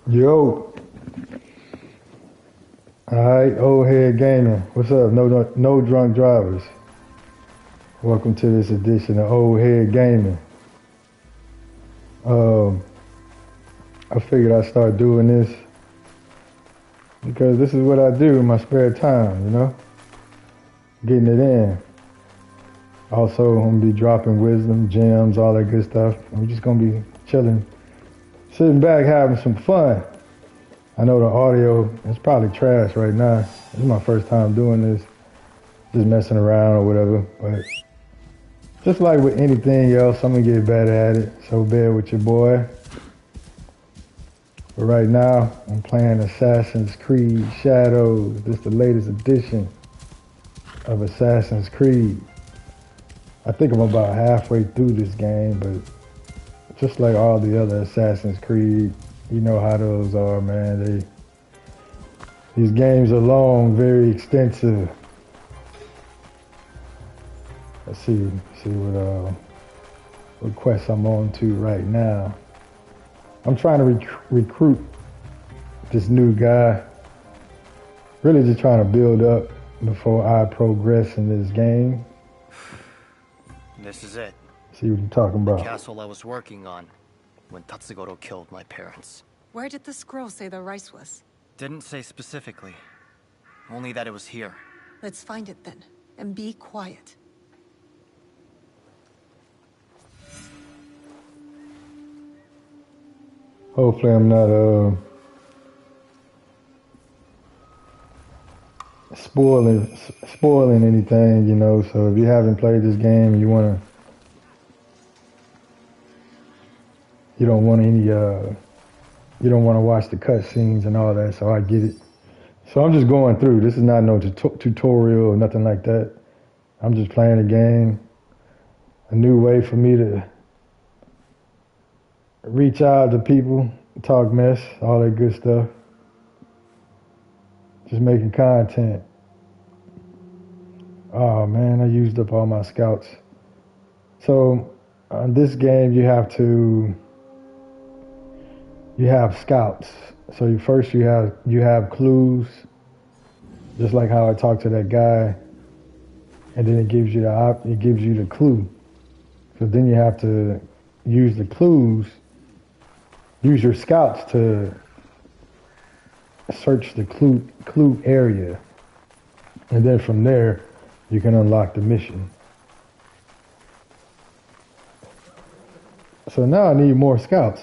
Yo, alright, old head gaming. What's up? No drunk drivers. Welcome to this edition of Old Head Gaming. I figured I'd start doing this because this is what I do in my spare time, getting it in. Also, I'm gonna be dropping wisdom, gems, all that good stuff. I'm just gonna be chilling, sitting back, having some fun. I know the audio is probably trash right now. This is my first time doing this, just messing around or whatever. But just like with anything else, I'm gonna get better at it. So bear with your boy. But right now, I'm playing Assassin's Creed Shadows. This is the latest edition of Assassin's Creed. I think I'm about halfway through this game, but just like all the other Assassin's Creed, you know how those are, man. These games are long, very extensive. Let's see what quest I'm on to right now. I'm trying to recruit this new guy. Really just trying to build up before I progress in this game. This is it. See what you're talking about. The castle I was working on when Tatsugoro killed my parents. Where did the scroll say the rice was? Didn't say specifically. Only that it was here. Let's find it then, and be quiet. Hopefully I'm not spoiling anything, so if you haven't played this game and you don't want to watch the cutscenes and all that, so I get it. So I'm just going through. This is not no tutorial or nothing like that. I'm just playing a game. A new way for me to reach out to people, talk mess, all that good stuff. Just making content. Oh man, I used up all my scouts. So on this game, you have scouts. So you have clues, just like how I talked to that guy, and then it gives you the clue. So then you have to use the clues. Use your scouts to search the clue area, and then from there you can unlock the mission. So now I need more scouts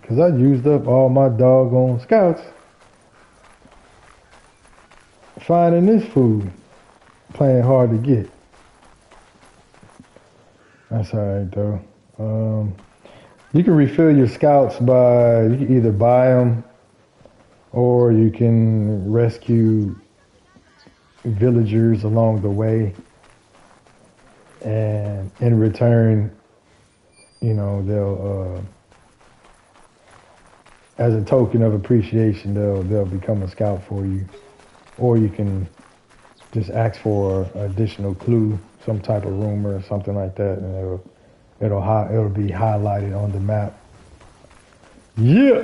because I used up all my doggone scouts finding this food, playing hard to get. That's alright though. You can refill your scouts you can either buy them or you can rescue villagers along the way. And in return, they'll, as a token of appreciation, they'll become a scout for you. Or you can just ask for an additional clue, some type of rumor or something like that, and it'll be highlighted on the map. Yeah.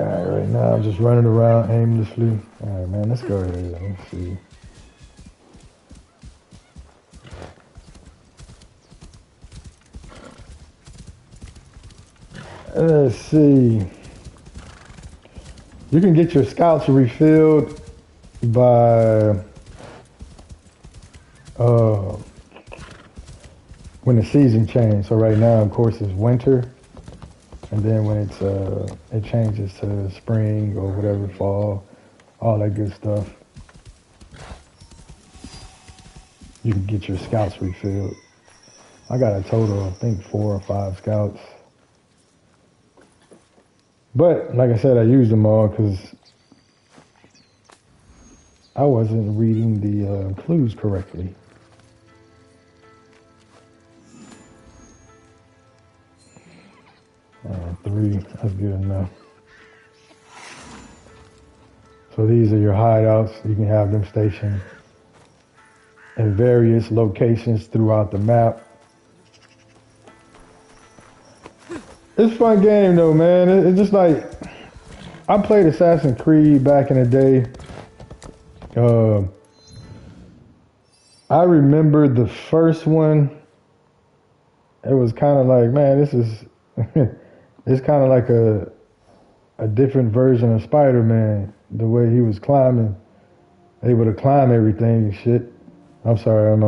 All right now I'm just running around aimlessly. All right, man, let's go ahead. Let's see. Let's see. You can get your scouts refilled by when the season changes. So right now, of course, it's winter, and then when it changes to spring or whatever, fall, all that good stuff, you can get your scouts refilled. I got a total of, I think, 4 or 5 scouts. But like I said, I used them all because I wasn't reading the clues correctly. And 3, that's good enough. So these are your hideouts. You can have them stationed in various locations throughout the map. It's a fun game though, man. It's just like I played Assassin's Creed back in the day. I remember the first one. It was kind of like, man, this is it's kind of like a different version of Spider-Man. The way he was climbing, able to climb everything and shit. I'm sorry, I'm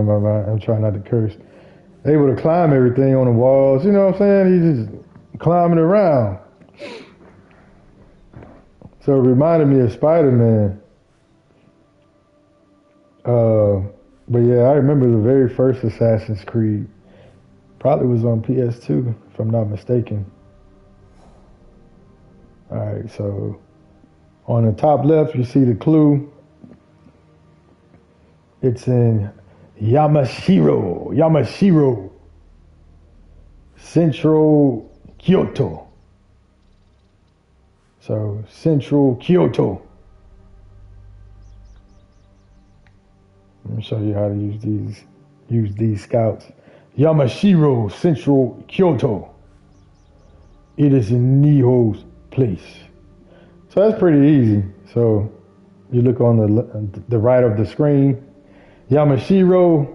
trying not to curse. Able to climb everything on the walls. You know what I'm saying? He's just climbing around. So it reminded me of Spider-Man. But yeah, I remember the very first Assassin's Creed. Probably was on PS2, if I'm not mistaken. Alright, so on the top left, you see the clue. It's in Yamashiro, Central Kyoto. So, Central Kyoto. Let me show you how to use these scouts. Yamashiro, Central Kyoto. It is in Niho's place. So that's pretty easy. So you look on the right of the screen, Yamashiro,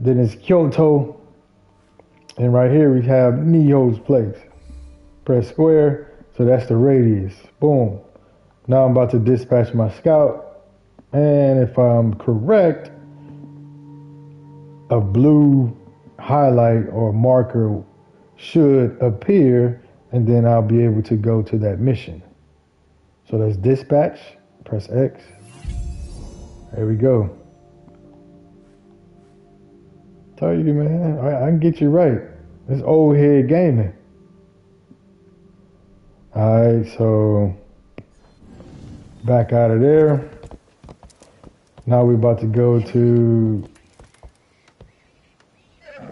then it's Kyoto, and right here we have Niho's place. Press square, so that's the radius. Boom. Now I'm about to dispatch my scout, and if I'm correct, a blue highlight or marker should appear, and then I'll be able to go to that mission. So that's dispatch, press X. There we go. Tell you, man, I can get you right. It's old head gaming. Alright, so back out of there. Now we're about to go to,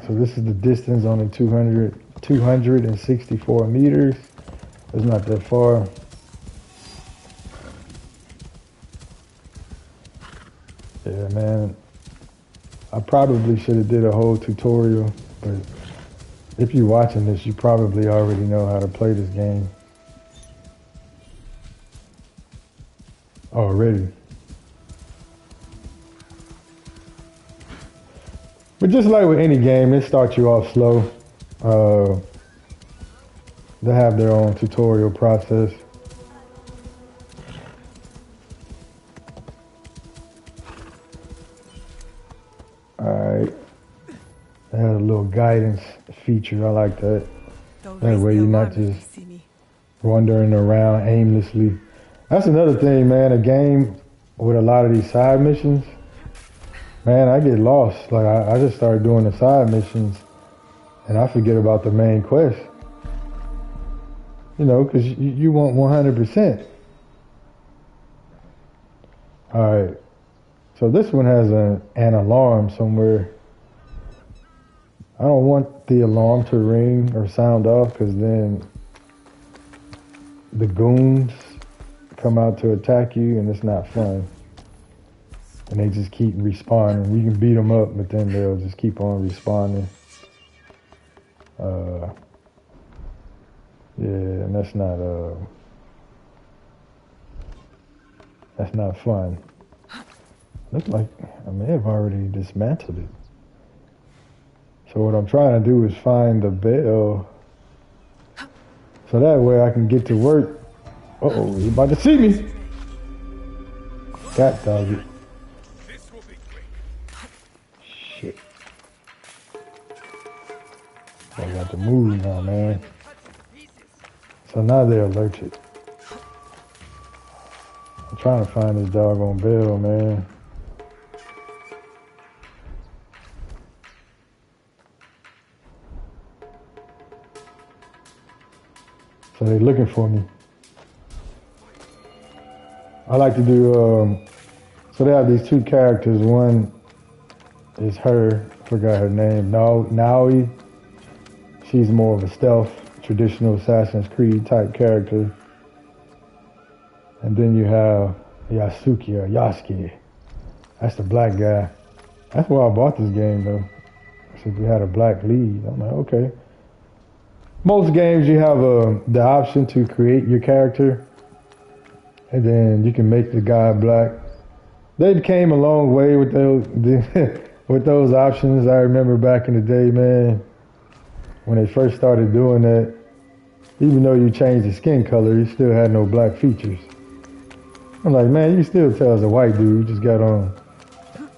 so this is the distance on the 264 meters. It's not that far. Yeah, man. I probably should have did a whole tutorial, but if you're watching this, you probably already know how to play this game already. But just like with any game, it starts you off slow. They have their own tutorial process. Alright. They have a little guidance feature. I like that. That way you're not just wandering around aimlessly. That's another thing, man. A game with a lot of these side missions, man, I get lost. Like, I just start doing the side missions, and I forget about the main quest. You know, because you want 100%. Alright. So this one has an alarm somewhere. I don't want the alarm to ring or sound off, because then the goons come out to attack you, and it's not fun. And they just keep respawning. We can beat them up, but then they'll just keep on respawning. Yeah, and that's not fun. Looks like I may have already dismantled it. So what I'm trying to do is find the bell, so that way I can get to work. Uh-oh, he's about to see me. God dog it. Shit. I got to move now, man. So now they're allergic. I'm trying to find this doggone bell, man. So they're looking for me. I like to do, so they have these two characters. One is her, forgot her name, Naoi. She's more of a stealth, traditional Assassin's Creed type character. And then you have Yasuke or Yasuke. That's the black guy. That's why I bought this game though. So we had a black lead. I'm like, okay. Most games you have the option to create your character, and then you can make the guy black. They came a long way with those with those options. I remember back in the day, man, when they first started doing that. Even though you changed the skin color, you still had no black features. I'm like, man, you can still tell it's a white dude. He just got on.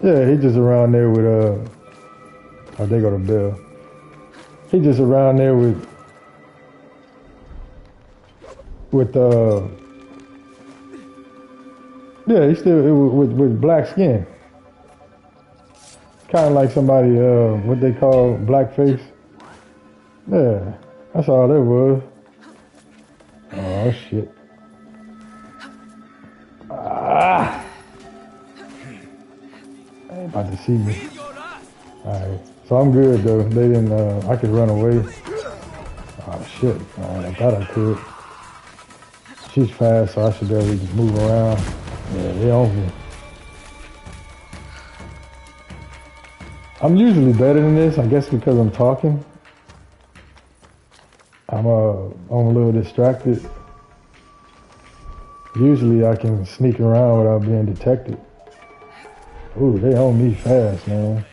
Yeah, he just around there with oh, they go to Bill. He just around there with yeah, he still with black skin. Kind of like somebody what they call blackface. Yeah, that's all it was. Oh shit. Ah! They ain't about to see me. Alright. So I'm good though. They didn't I could run away. Oh shit. I thought I could. She's fast, so I should be able to just move around. Yeah, they on me. I'm usually better than this, I guess because I'm talking. I'm a little distracted. Usually I can sneak around without being detected. Ooh, they on me fast, man.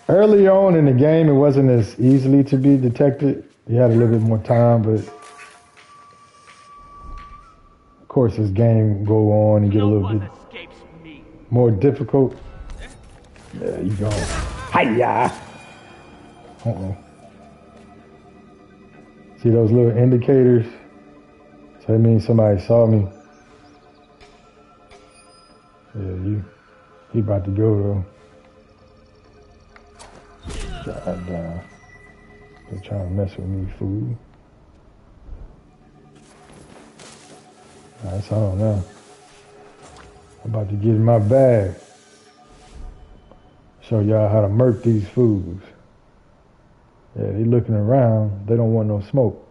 Early on in the game, it wasn't as easily to be detected. You had a little bit more time, but of course as game go on and get a little bit more difficult. There you go. Hiya! Uh-oh. See those little indicators? So that means somebody saw me. Yeah, he about to go though. God damn. They're trying to mess with me, fool. That's all now. I'm about to get in my bag. Show y'all how to murk these fools. Yeah, they looking around. They don't want no smoke.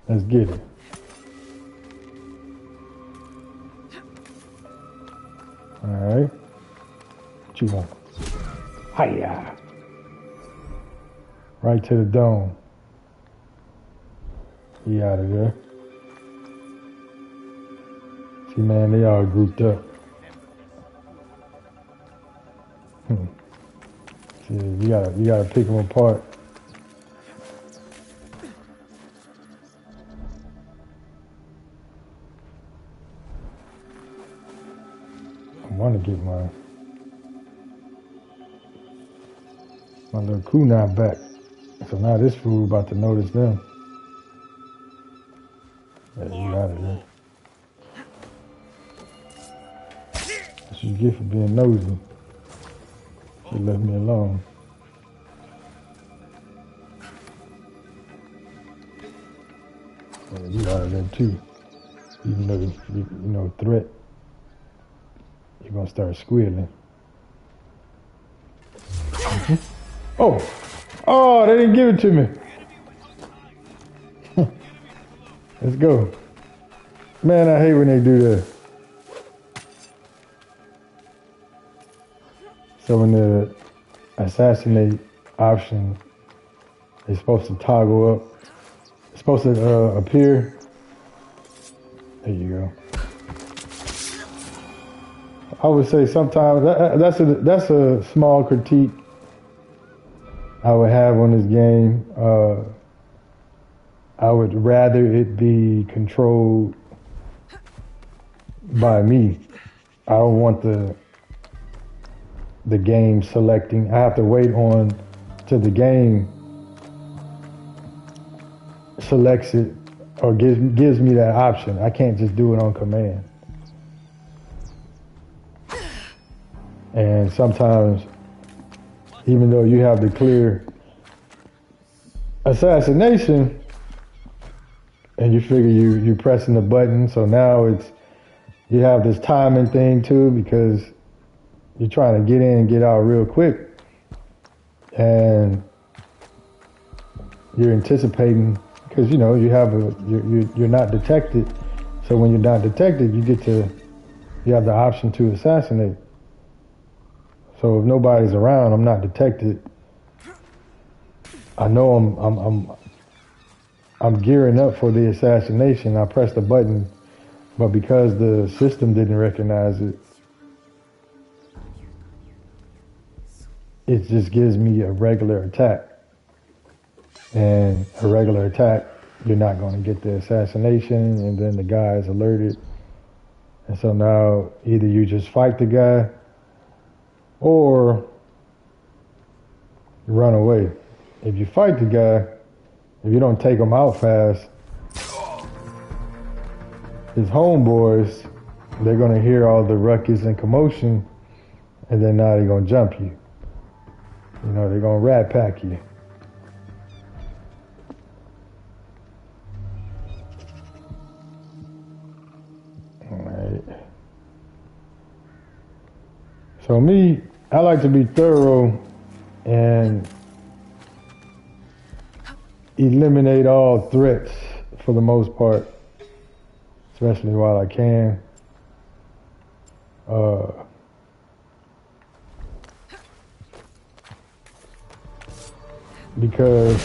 Let's get it. All right. What you want? Hiya. Right to the dome. He out of there. See, man, they all grouped up. See, you gotta pick them apart. I want to get my little kunai back. So now this fool about to notice them. Yeah, you out of there. That's what you get for being nosy. She left me alone. Yeah, you out of there too. Even though you know threat, you're gonna start squealing. Oh, they didn't give it to me. Let's go. Man, I hate when they do that. So when the assassinate option is supposed to toggle up, it's supposed to appear. There you go. I would say sometimes that's a small critique I would have on this game. I would rather it be controlled by me. I don't want the game selecting. I have to wait on till the game selects it or gives me that option. I can't just do it on command. And sometimes, even though you have the clear assassination, and you figure you're pressing the button, so now you have this timing thing too, because you're trying to get in and get out real quick, and you're anticipating, because you know you're not detected. So when you're not detected, you have the option to assassinate. So if nobody's around, I'm not detected. I know I'm gearing up for the assassination. I pressed the button, but because the system didn't recognize it, it just gives me a regular attack. And a regular attack, you're not going to get the assassination, and then the guy is alerted. And so now either you just fight the guy or run away. If you fight the guy, if you don't take him out fast, his homeboys, they're going to hear all the ruckus and commotion, and then now they're going to jump you. You know, they're going to rat pack you. All right. So me, I like to be thorough and eliminate all threats for the most part, especially while I can. Because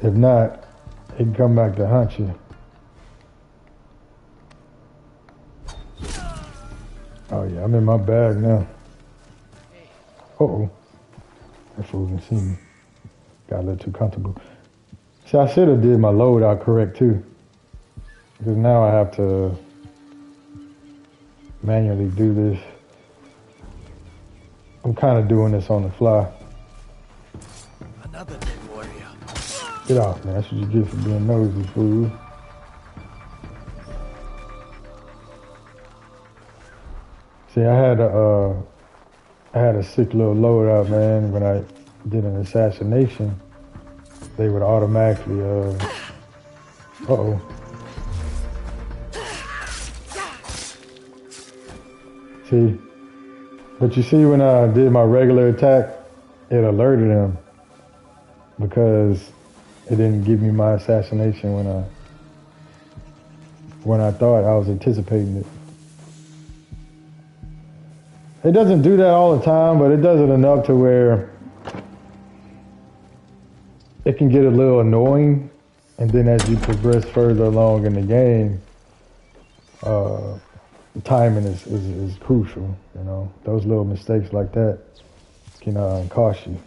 if not, it can come back to haunt you. Oh yeah, I'm in my bag now. Uh-oh. That fool can see me. Got a little too comfortable. See, I should have did my loadout correct too. Because now I have to manually do this. I'm kind of doing this on the fly. Another dead warrior. Get off, man. That's what you get for being nosy, fool. See, I had a sick little loadout, man. When I did an assassination, they would automatically, uh-oh. See, but you see when I did my regular attack, it alerted him because it didn't give me my assassination when I thought I was anticipating it. It doesn't do that all the time, but it does it enough to where it can get a little annoying. And then as you progress further along in the game, timing is crucial. You know, those little mistakes like that can cost you.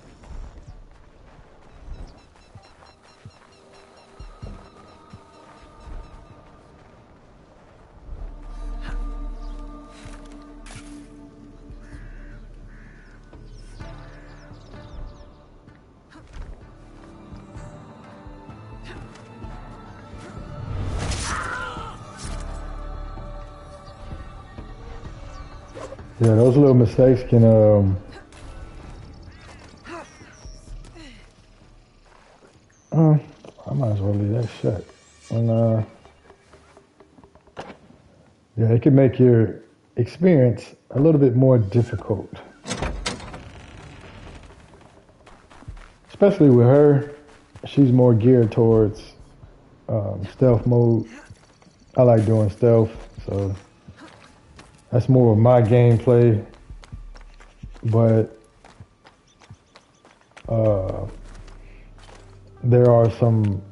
Yeah, those little mistakes can I might as well leave that shut. And yeah, it can make your experience a little bit more difficult. Especially with her, she's more geared towards stealth mode. I like doing stealth, so that's more of my gameplay. But there are some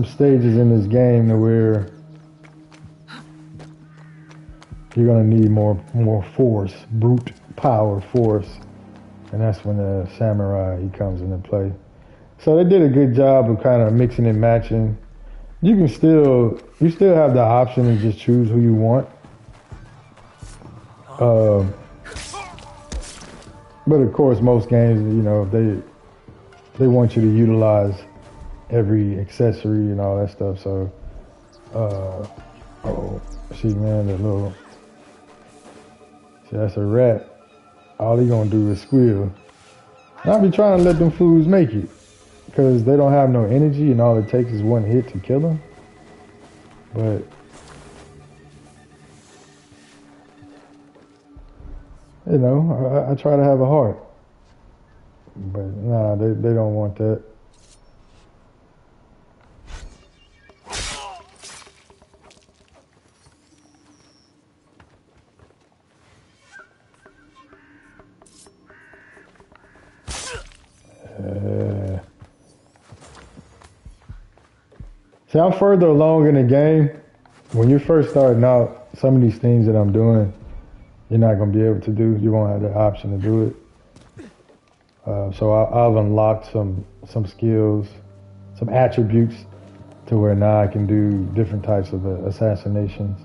stages in this game where you're gonna need more force, brute power force, and that's when the samurai he comes into play. So they did a good job of kind of mixing and matching. You still have the option to just choose who you want. But of course, most games, you know, they want you to utilize every accessory and all that stuff. So, see, man, see, that's a rat. All he gonna do is squeal. And I be trying to let them fools make it, because they don't have no energy, and all it takes is one hit to kill them. But you know, I try to have a heart. But nah, they don't want that. See, I'm further along in the game. When you're first starting out, some of these things that I'm doing, you're not going to be able to do. You won't have the option to do it. So I've unlocked some skills, some attributes to where now I can do different types of assassinations.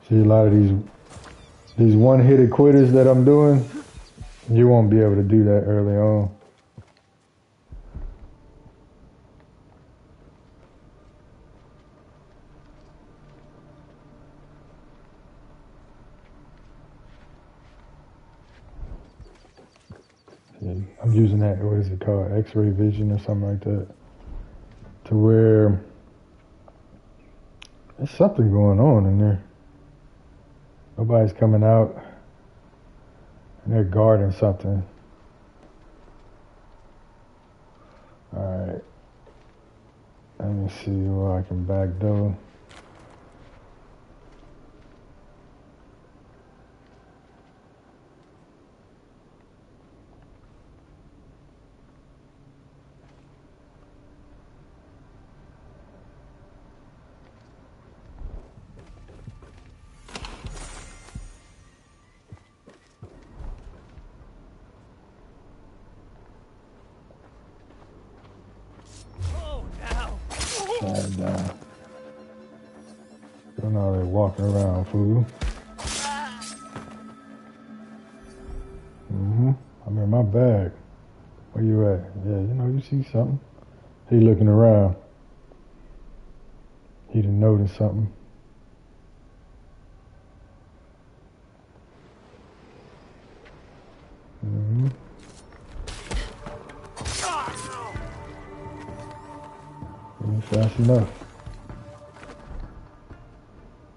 See, a lot of these one-hitter quitters that I'm doing, you won't be able to do that early on. I'm using that, what is it called, X-ray vision or something like that, to where there's something going on in there. Nobody's coming out, and they're guarding something. Alright, let me see where I can backdoor. Don't know how they walking around, fool. I'm in my bag. Where you at? Yeah, you know, you see something. He looking around. He done noticed something. Fast enough.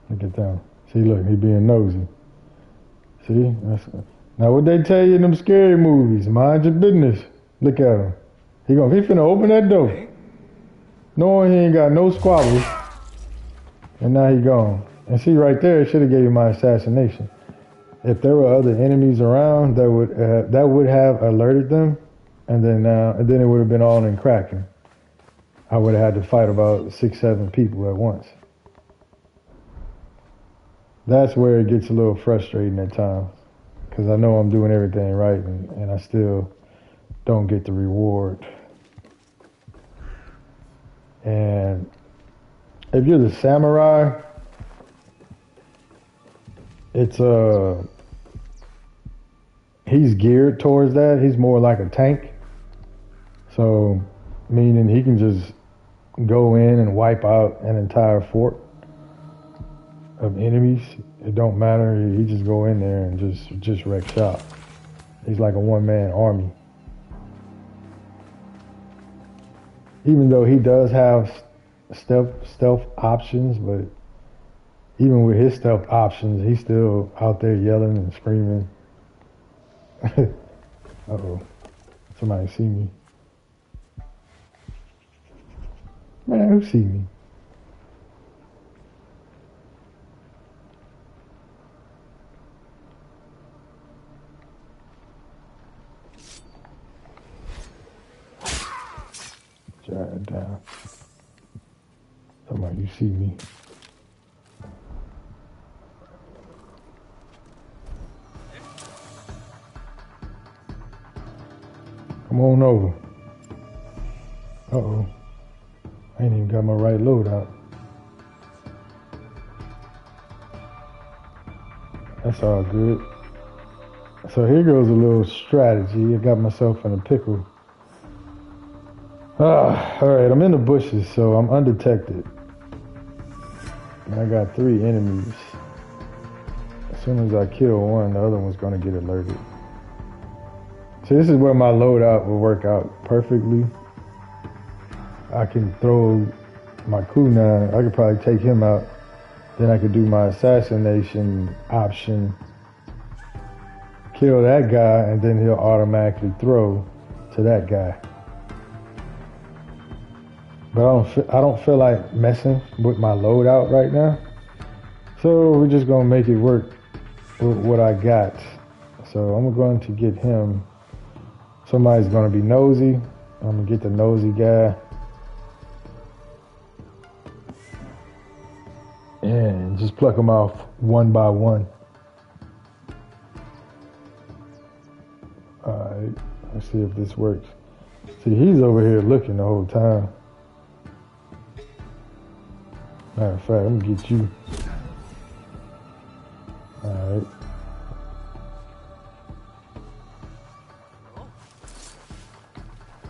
Look at them. See, look, he being nosy. See? Now what they tell you in them scary movies, mind your business. Look at him. He finna open that door. Knowing he ain't got no squabbles. And now he gone. And see right there, it should have gave you my assassination. If there were other enemies around, that would have alerted them, and then it would have been all in cracking. I would have had to fight about 6-7 people at once. That's where it gets a little frustrating at times, because I know I'm doing everything right, and I still don't get the reward. And if you're the samurai, it's he's geared towards that. He's more like a tank. So, meaning he can just go in and wipe out an entire fort of enemies. It don't matter. He just go in there and just wreck shop. He's like a one-man army. Even though he does have stealth options, but even with his stealth options, he's still out there yelling and screaming. Uh-oh. Somebody see me. Man, who see me? Jot it down. Somebody, you see me. Come on over. Uh-oh. I ain't even got my right load out. That's all good. So here goes a little strategy. I got myself in a pickle. Alright, I'm in the bushes, so I'm undetected. And I got 3 enemies. As soon as I kill one, the other one's gonna get alerted. So this is where my loadout will work out perfectly. I can throw my kunai. I could probably take him out. Then I could do my assassination option. Kill that guy, and then he'll automatically throw to that guy. But I don't feel like messing with my loadout right now. So we're just gonna make it work with what I got. So I'm going to get him. Somebody's gonna be nosy. I'm gonna get the nosy guy. And just pluck them off one by one. Alright, let's see if this works. See, he's over here looking the whole time. Matter of fact, I'm gonna get you. Alright.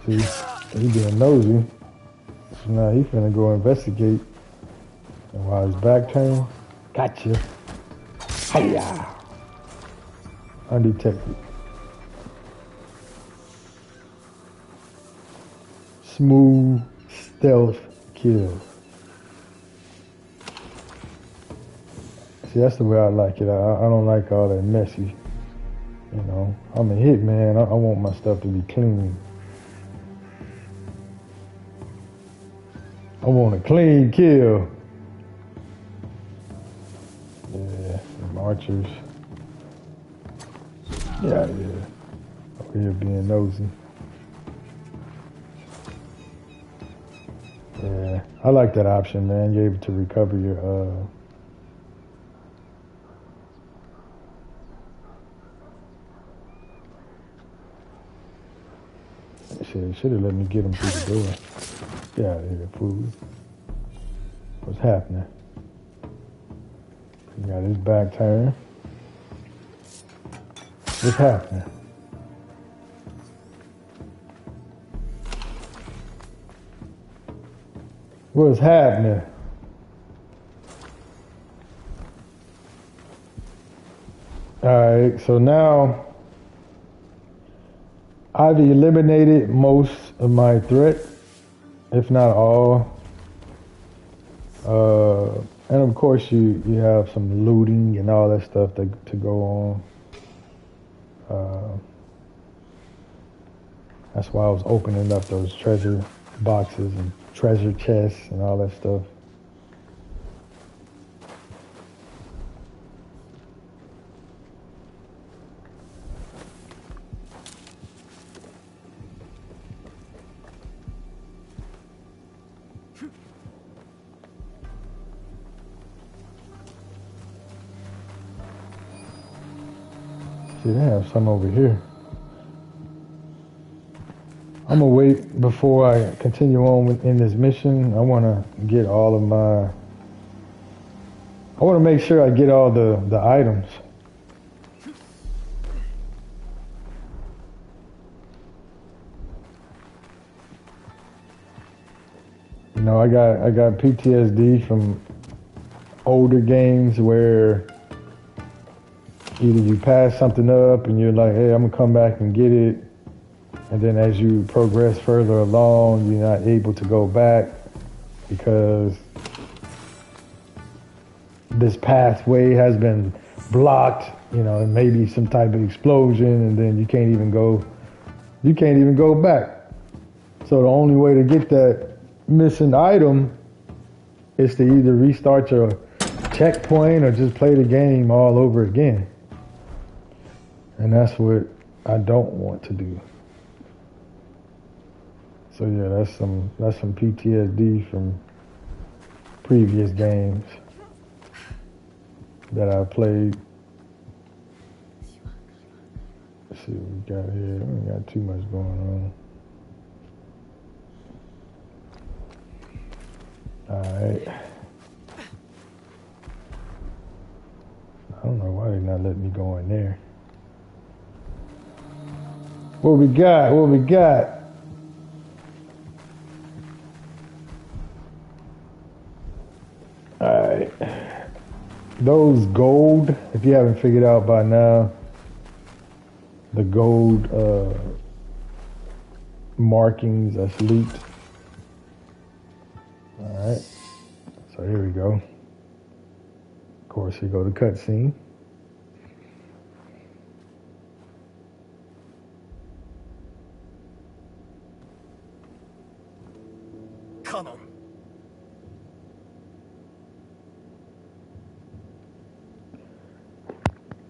See, he being nosy. So now he finna go investigate. And while his back turned, gotcha. Hiya! Undetected. Smooth stealth kill. See, that's the way I like it. I don't like all that messy. You know, I'm a hitman. I want my stuff to be clean. I want a clean kill. Yeah, them archers. Yeah. Over here being nosy. Yeah, I like that option, man. You're able to recover your shit, should have let me get him through the door. Get out of here, fool. What's happening? He got his back turned. What's happening? What's happening? Alright, so now I've eliminated most of my threat, if not all. And of course you have some looting and all that stuff to go on. That's why I was opening up those treasure boxes and treasure chests and all that stuff. See, they have some over here. I'm gonna wait before I continue on in this mission. I wanna get all of my... I wanna make sure I get all the items. You know, I got PTSD from older games where either you pass something up and you're like, hey, I'm gonna come back and get it. And then as you progress further along, you're not able to go back because this pathway has been blocked, you know, and maybe some type of explosion, and then you can't even go back. So the only way to get that missing item is to either restart your checkpoint or just play the game all over again. And that's what I don't want to do. So yeah, that's some PTSD from previous games that I played. Let's see what we got here. We ain't got too much going on. Alright. I don't know why they're not letting me go in there. What we got? What we got? Alright. Those gold, if you haven't figured out by now, the gold markings that's leaked. Alright. So here we go. Of course, we go to cutscene. Canon.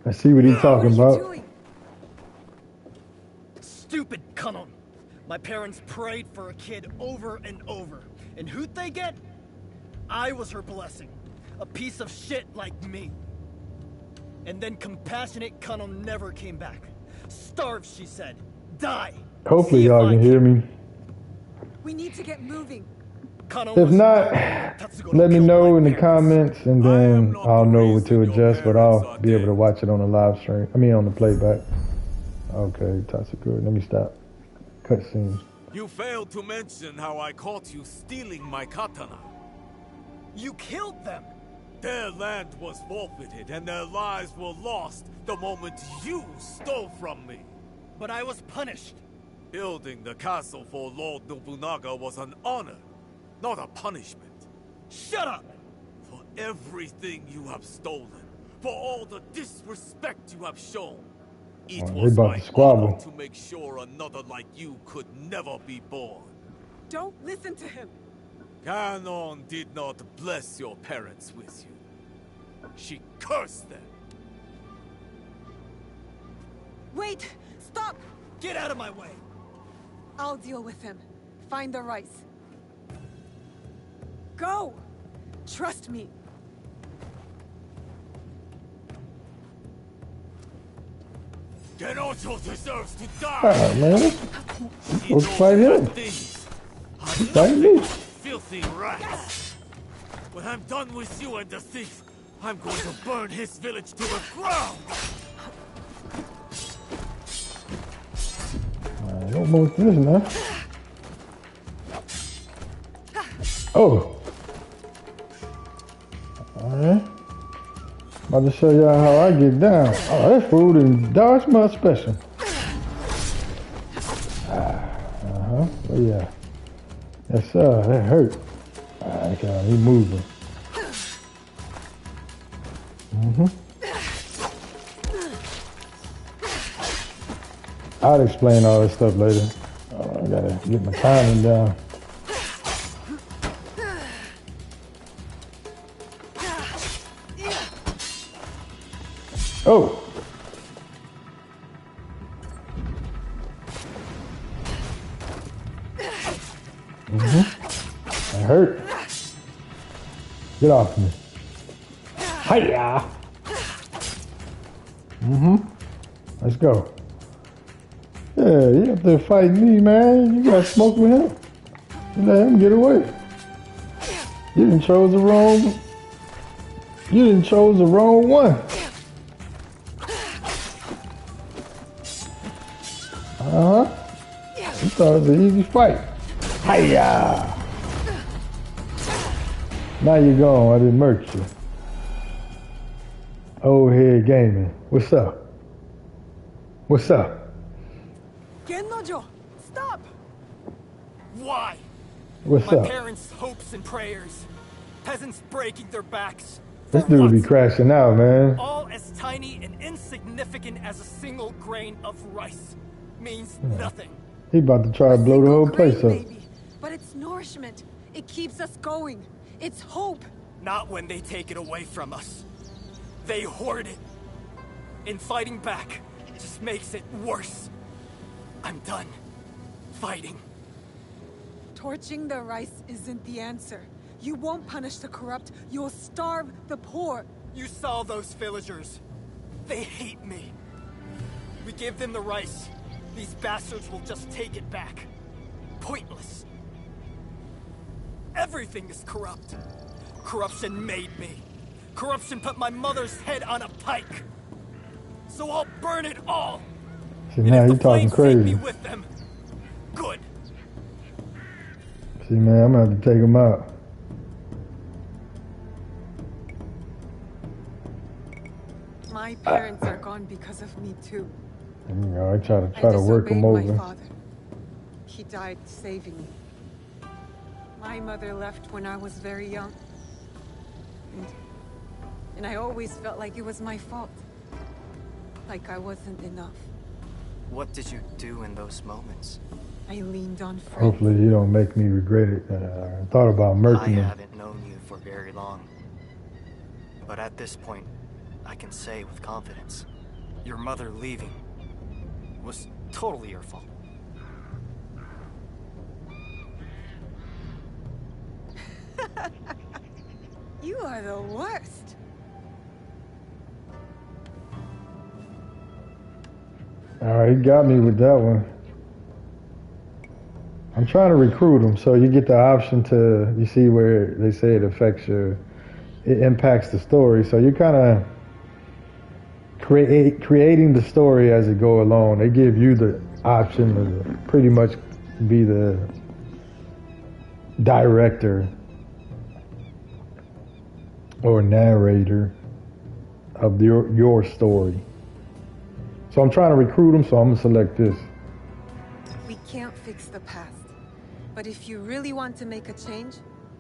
Let's see what he's talking What are you about. doing? Stupid Kanon. My parents prayed for a kid over and over. And who'd they get? I was her blessing. A piece of shit like me. And then compassionate Kanon never came back. Starve, she said. Die. Hopefully See if y'all I can hear me. We need to get moving. Kanon If was not, Tatsugoro let me killed know my in the parents. comments, and I am then not I'll the know what to reason your adjust. But parents I'll are be able to dead. watch it on the live stream. I mean, on the playback. Okay, Tatsugoro. Let me stop. Cutscene. You failed to mention how I caught you stealing my katana. You killed them. Their land was forfeited and their lives were lost the moment you stole from me. But I was punished. Building the castle for Lord Nobunaga was an honor, not a punishment. Shut up. For everything you have stolen, for all the disrespect you have shown, it Oh, they was about my to squabble. honor to make sure another like you could never be born. Don't listen to him. Kanon did not bless your parents with you. She cursed them. Wait! Stop! Get out of my way. I'll deal with him. Find the rice. Go! Trust me. Genojo deserves to die. Ah, man. He Let's knows fight bad him. things. Fight me. Filthy rats. When I'm done with you and the thief, I'm going to burn his village to the ground. Alright, almost this now. Oh. Alright. About to show y'all how I get down. Oh, that food and Dodge Mud special. Uh-huh. Oh yeah. Yes sir, that hurt. Alright, he moving. I'll explain all this stuff later. Oh, I gotta get my timing down. Oh! That hurt. Get off me. Hiya! Let's go. Yeah, you have to fight me, man. You got smoke with him. You let him get away. You didn't chose the wrong. You didn't chose the wrong one. You thought it was an easy fight. Hiya! Now you're gone. I didn't murk you. Old head gaming. What's up? What's up? Gennojo! Stop! Why? What's My up? parents' hopes and prayers. Peasants breaking their backs. This For dude be what? crashing out, man. All as tiny and insignificant as a single grain of rice. Means nothing. He about to try to blow the whole place up. Maybe, but it's nourishment. It keeps us going. It's hope. Not when they take it away from us. They hoard it. And fighting back just makes it worse. I'm done fighting. Torching the rice isn't the answer. You won't punish the corrupt. You'll starve the poor. You saw those villagers. They hate me. We give them the rice. These bastards will just take it back. Pointless. Everything is corrupt. Corruption made me. Corruption put my mother's head on a pike. So I'll burn it all. See, And now if he the talking flames take me crazy. with them, good. See, man, I'm gonna have to take him out. My parents are gone because of me too. You know, I try I to work him disobeyed my over. father. He died saving me. My mother left when I was very young. And I always felt like it was my fault. Like I wasn't enough. What did you do in those moments? I leaned on friends. Hopefully, you don't make me regret it. I thought about I murking him. haven't known you for very long. But at this point, I can say with confidence, Your mother leaving was totally your fault. You are the worst. Alright, he got me with that one. I'm trying to recruit him, so you get the option to, you see where they say it affects your, it impacts the story. So you're kind of creating the story as it go along. They give you the option to pretty much be the director or narrator of your story. So I'm trying to recruit him, so I'm gonna select this. We can't fix the past. But if you really want to make a change,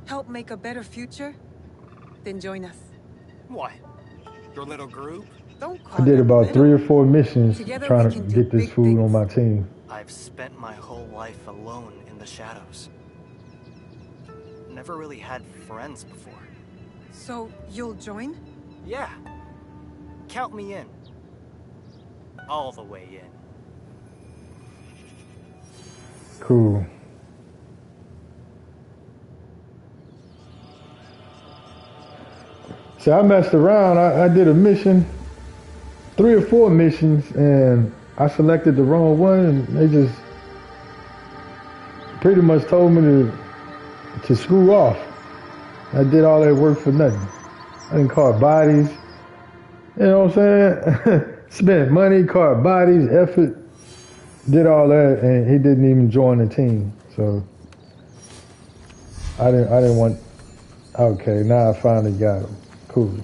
help make a better future, then join us. What? Your little group? Don't call I did it about little. 3 or 4 missions Together trying we to can do get this big food on things. my team. I've spent my whole life alone in the shadows. Never really had friends before. So, you'll join? Yeah. Count me in. All the way in. Cool. See, I messed around. I did a mission, 3 or 4 missions, and I selected the wrong one, and they just pretty much told me to screw off. I did all that work for nothing. I didn't caught bodies. You know what I'm saying? Spent money, caught bodies, effort, did all that, and he didn't even join the team. So I didn't want. Okay, now I finally got him. Cool.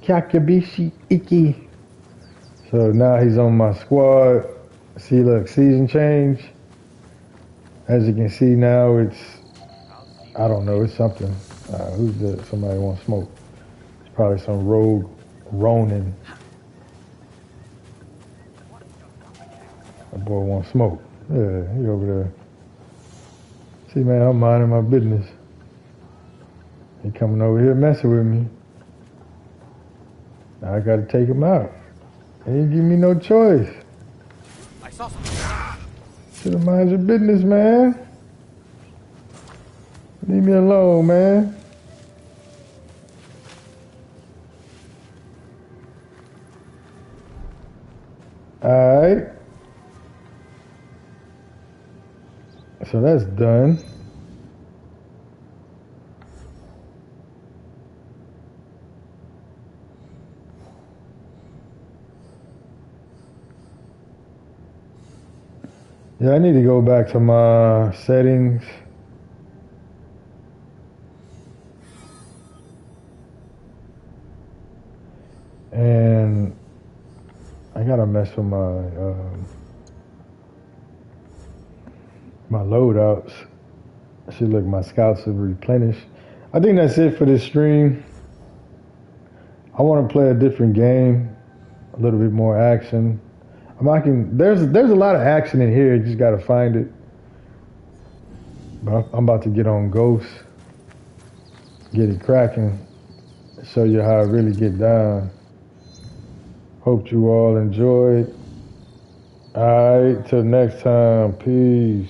Kakabishi Iki. So now he's on my squad. See, look, season change. As you can see now, it's, I don't know, it's something. Who's that? Somebody want to smoke. It's probably some rogue Ronin. That boy want to smoke. Yeah, he over there. See, man, I'm minding my business. He coming over here messing with me. Now I got to take him out. He ain't give me no choice. I saw something. Should have mind your business, man. Leave me alone, man. Alright. So that's done. Yeah, I need to go back to my settings. And I gotta mess with my loadouts. See, look, my scouts have replenished. I think that's it for this stream. I want to play a different game, a little bit more action. There's a lot of action in here. You just gotta find it. But I'm about to get on Ghost, get it cracking, show you how I really get down. Hope you all enjoyed. All right, till next time. Peace.